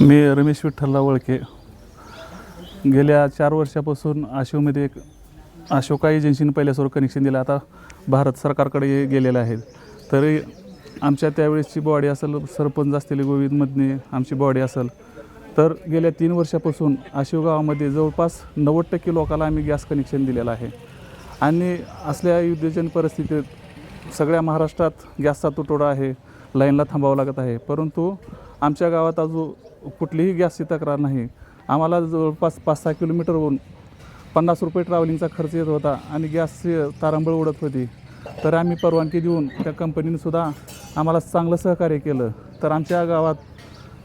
मी रमेश विठ्ठलराव वळके गेल्या 4 वर्षापासून आशिवमध्ये एक अशोका एजन्सीने पहिल्यासवर कनेक्शन दिलं. आता भारत सरकारकडे गेलेलं आहे. तरी आमच्या त्यावेळेसची बॉडी असेल, सरपंच असलेले गोविंद मदने आमची बॉडी असेल, तर गेल्या 3 वर्षापासून आशिव गावामध्ये जवळपास 90% लोकांना आम्ही गॅस कनेक्शन दिलेलं आहे. आणि असल्या युद्धजन्य परिस्थितीत सगळ्या महाराष्ट्रात गॅसचा तुटवडा आहे, लाईनला थांबावं लागत आहे. परंतु आमच्या गावात अजून कुठलीही गॅसची तक्रार नाही. आम्हाला जवळपास 5-6 किलोमीटरहून 50 रुपये ट्रॅव्हलिंगचा खर्च येत होता आणि गॅसची तारांबळ उडत होती. तर आम्ही परवानगी देऊन त्या कंपनीनेसुद्धा आम्हाला चांगलं सहकार्य केलं. तर आमच्या गावात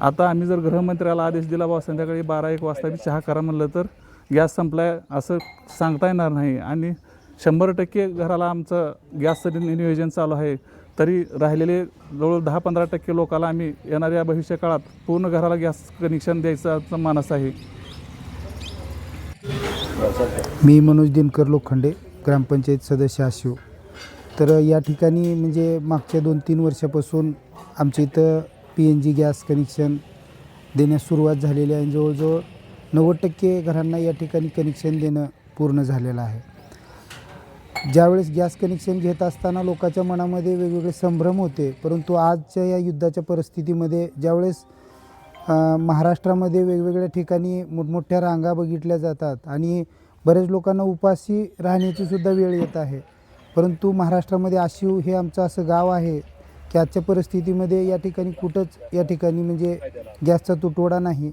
आता आम्ही जर गृहमंत्र्याला आदेश दिला बा संध्याकाळी 12-1 वाजता बी चहा करा म्हणलं तर गॅस संपलाय असं सांगता येणार नाही. आणि 100% घराला आमचं गॅसचं नियोजन चालू आहे. तरी राहिलेले जवळ 10-15% लोकांना आम्ही येणाऱ्या भविष्य काळात पूर्ण घराला गॅस कनेक्शन द्यायचा मानस आहे. मी मनोज दिनकर लोखंडे, ग्रामपंचायत सदस्य आशिव. तर या ठिकाणी म्हणजे मागच्या 2-3 वर्षापासून आमच्या इथं PNG गॅस कनेक्शन देण्यास सुरुवात झालेली आहे. जवळजवळ 90% घरांना या ठिकाणी कनेक्शन देणं पूर्ण झालेलं आहे. ज्यावेळेस गॅस कनेक्शन घेत असताना लोकांच्या मनामध्ये वेगवेगळे संभ्रम होते. परंतु आजच्या या युद्धाच्या परिस्थितीमध्ये ज्यावेळेस महाराष्ट्रामध्ये वेगवेगळ्या ठिकाणी मोठमोठ्या रांगा बघितल्या जातात आणि बरेच लोकांना उपाशी राहण्याची सुद्धा वेळ येत आहे. परंतु महाराष्ट्रामध्ये आशिव हे आमचं असं गाव आहे की आजच्या परिस्थितीमध्ये या ठिकाणी कुठंच या ठिकाणी म्हणजे गॅसचा तुटवडा नाही.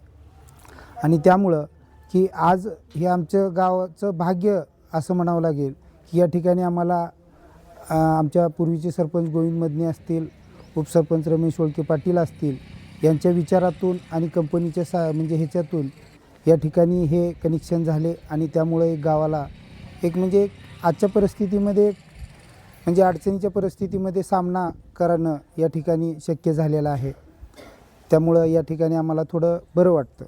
आणि त्यामुळं की आज हे आमचं गावाचं भाग्य असं म्हणावं लागेल की या ठिकाणी आम्हाला आमच्या पूर्वीचे सरपंच गोविंद मदने असतील, उपसरपंच रमेश वळके पाटील असतील, यांच्या विचारातून आणि कंपनीच्या म्हणजे ह्याच्यातून या ठिकाणी हे कनेक्शन झाले. आणि त्यामुळे एक गावाला एक म्हणजे आजच्या परिस्थितीमध्ये म्हणजे अडचणीच्या परिस्थितीमध्ये सामना करणं या ठिकाणी शक्य झालेलं आहे. त्यामुळं या ठिकाणी आम्हाला थोडं बरं वाटतं.